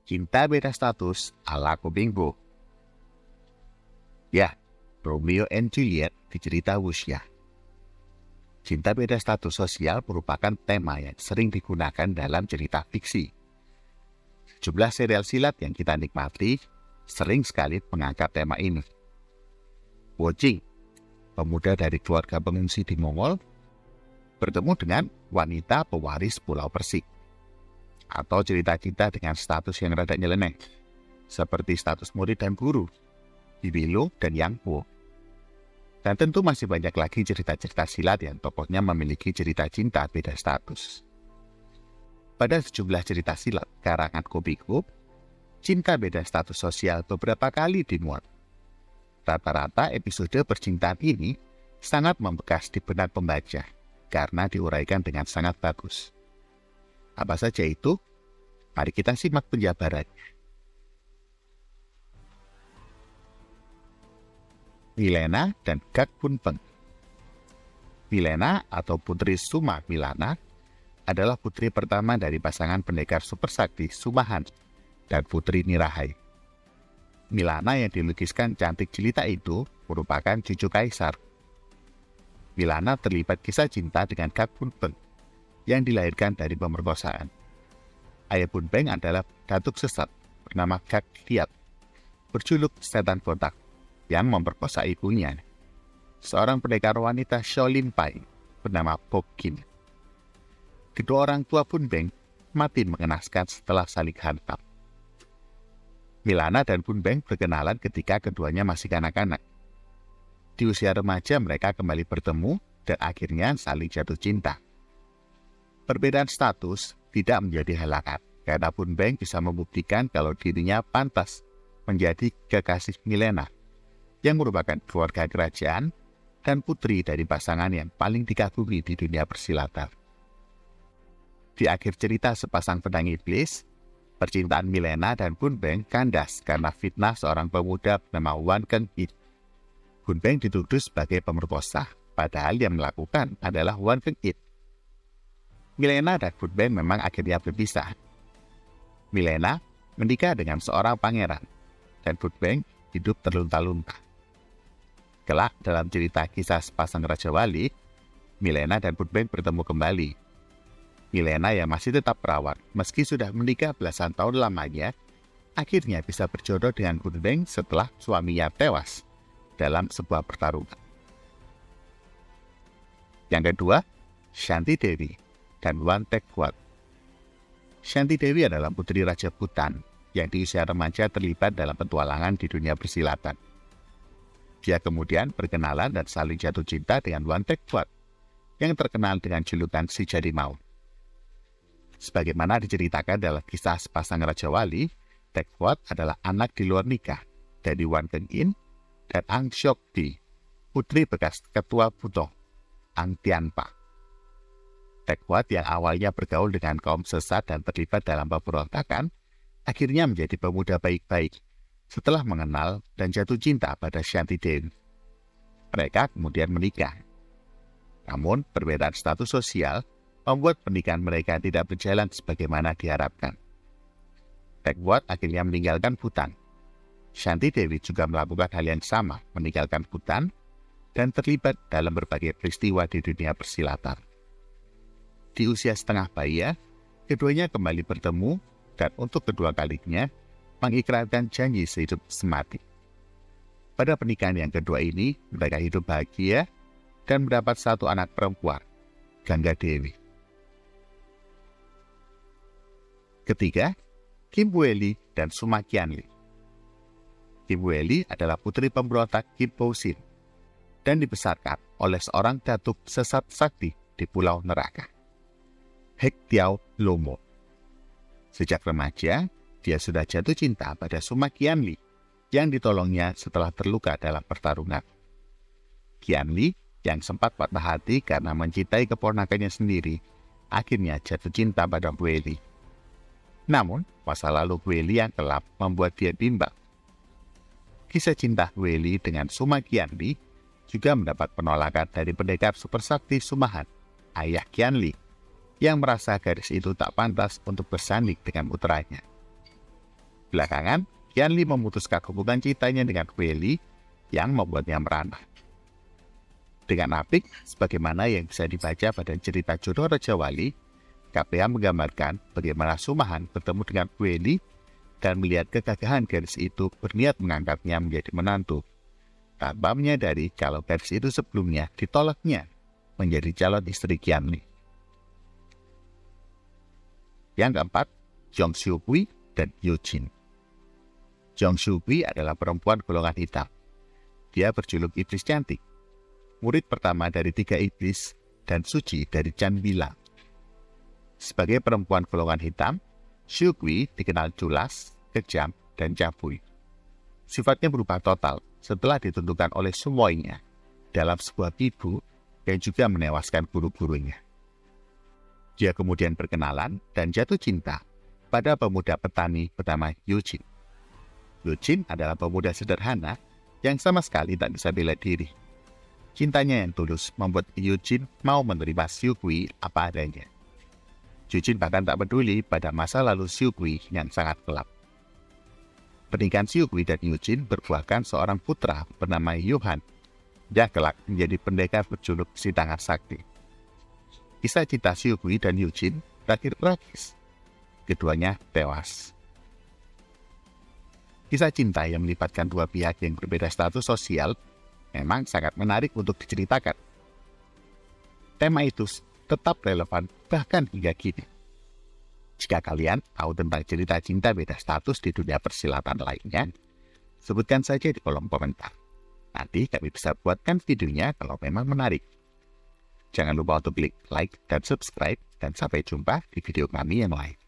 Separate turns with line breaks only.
Cinta beda status ala Kobingbo. Ya, Romeo and Juliet di cerita wuxia. Cinta beda status sosial merupakan tema yang sering digunakan dalam cerita fiksi. Sejumlah serial silat yang kita nikmati sering sekali mengangkat tema ini. Wojing, pemuda dari keluarga pengungsi di Mongol, bertemu dengan wanita pewaris Pulau Persik. Atau cerita cinta dengan status yang rada nyeleneh, seperti status murid dan guru, Bibilo dan Yang Po. Dan tentu masih banyak lagi cerita-cerita silat yang tokohnya memiliki cerita cinta beda status. Pada sejumlah cerita silat karangan Kobingbo, cinta beda status sosial beberapa kali dimuat. Rata-rata episode percintaan ini sangat membekas di benak pembaca karena diuraikan dengan sangat bagus. Apa saja itu? Mari kita simak penjabarannya. Milena dan Gak Punpeng. Milena atau Putri Suma Milana adalah putri pertama dari pasangan pendekar super sakti Sumahan dan Putri Nirahai. Milana yang dilukiskan cantik jelita itu merupakan cucu kaisar. Milana terlibat kisah cinta dengan Gak Punpeng yang dilahirkan dari pemerkosaan. Ayah Punpeng adalah datuk sesat bernama Gak Liat, berjuluk setan botak, yang memperkosa ibunya, seorang pendekar wanita Shaolin Pai bernama Pok Kim. Kedua orang tua Punpeng mati mengenaskan setelah saling hantam. Milana dan Punpeng berkenalan ketika keduanya masih kanak-kanak. Di usia remaja mereka kembali bertemu dan akhirnya saling jatuh cinta. Perbedaan status tidak menjadi halangan, karena Punpeng bisa membuktikan kalau dirinya pantas menjadi kekasih Milena, yang merupakan keluarga kerajaan dan putri dari pasangan yang paling dikagumi di dunia persilatan. Di akhir cerita Sepasang Pedang Iblis, percintaan Milena dan Punpeng kandas karena fitnah seorang pemuda bernama Wan Keng-it. Punpeng dituduh sebagai pemerkosa, padahal yang melakukan adalah Wan Keng-it. Milena dan Punpeng memang akhirnya berpisah. Milena menikah dengan seorang pangeran, dan Punpeng hidup terlunta-lunta. Kelak dalam cerita kisah Sepasang Raja Wali, Milena dan Punpeng bertemu kembali. Milena yang masih tetap perawat, meski sudah menikah belasan tahun lamanya, akhirnya bisa berjodoh dengan Punpeng setelah suaminya tewas dalam sebuah pertarungan. Yang kedua, Shanti Dewi dan Wan Tek Fuat. Shanti Dewi adalah putri Raja Bhutan yang di usia remaja terlibat dalam petualangan di dunia persilatan. Dia kemudian berkenalan dan saling jatuh cinta dengan Wan Tek Fuat yang terkenal dengan julukan si Jadi Mau. Sebagaimana diceritakan dalam kisah Sepasang Raja Wali, Tek Fuat adalah anak di luar nikah dari Wan Keng-in dan Ang Syok Di, putri bekas ketua Buto, Ang Tianpa. Tek Fuat yang awalnya bergaul dengan kaum sesat dan terlibat dalam pemberontakan, akhirnya menjadi pemuda baik-baik setelah mengenal dan jatuh cinta pada Shanti Dewi. Mereka kemudian menikah. Namun, perbedaan status sosial membuat pernikahan mereka tidak berjalan sebagaimana diharapkan. Tek Fuat akhirnya meninggalkan Bhutan. Shanti Dewi juga melakukan hal yang sama, meninggalkan Bhutan dan terlibat dalam berbagai peristiwa di dunia persilatan. Di usia setengah baya, keduanya kembali bertemu dan untuk kedua kalinya mengikrarkan janji sehidup semati. Pada pernikahan yang kedua ini, mereka hidup bahagia dan mendapat satu anak perempuan, Gangga Dewi. Ketiga, Kim Bueli dan Suma Qianli. Kim Bueli adalah putri pemberontak Kim Po Sin dan dibesarkan oleh seorang datuk sesat sakti di Pulau Neraka, Hek Tiao Lomo. Sejak remaja, dia sudah jatuh cinta pada Suma Qianli yang ditolongnya setelah terluka dalam pertarungan. Qianli yang sempat patah hati karena mencintai keponakannya sendiri, akhirnya jatuh cinta pada Bueli. Namun, masa lalu Bueli yang gelap membuat dia bimbang. Kisah cinta Bueli dengan Suma Qianli juga mendapat penolakan dari pendekar super sakti Sumahan, ayah Qianli, yang merasa gadis itu tak pantas untuk bersanding dengan putranya. Belakangan, Qianli memutuskan hubungan cintanya dengan Weili yang membuatnya merana. Dengan apik, sebagaimana yang bisa dibaca pada cerita Jodoh Raja Wali, KPA menggambarkan bagaimana Sumahan bertemu dengan Weili dan melihat kegagahan gadis itu berniat mengangkatnya menjadi menantu, tanpa menyadari kalau gadis itu sebelumnya ditolaknya menjadi calon istri Qianli. Yang keempat, Zhong Xiuqi dan Yu Jin. Zhong Xiuqi adalah perempuan golongan hitam. Dia berjuluk iblis cantik, murid pertama dari 3 iblis dan suci dari Chan Bila. Sebagai perempuan golongan hitam, Xiuqi dikenal culas, kejam, dan cabul. Sifatnya berubah total setelah ditentukan oleh semuanya dalam sebuah tipu yang juga menewaskan guru-gurunya. Dia kemudian berkenalan dan jatuh cinta pada pemuda petani bernama Yu Jin. Yu Jin adalah pemuda sederhana yang sama sekali tak bisa bela diri. Cintanya yang tulus membuat Yu Jin mau menerima Xiuqi apa adanya. Yu Jin bahkan tak peduli pada masa lalu Xiuqi yang sangat gelap. Pernikahan Xiuqi dan Yu Jin berbuahkan seorang putra bernama Yuhan yang kelak menjadi pendekar berjuluk Si Tangan Sakti. Kisah cinta Xiuqi dan Yu Jin berakhir tragis. Keduanya tewas. Kisah cinta yang melibatkan dua pihak yang berbeda status sosial memang sangat menarik untuk diceritakan. Tema itu tetap relevan bahkan hingga kini. Jika kalian tahu tentang cerita cinta beda status di dunia persilatan lainnya, sebutkan saja di kolom komentar. Nanti kami bisa buatkan videonya kalau memang menarik. Jangan lupa untuk klik like dan subscribe, dan sampai jumpa di video kami yang lain.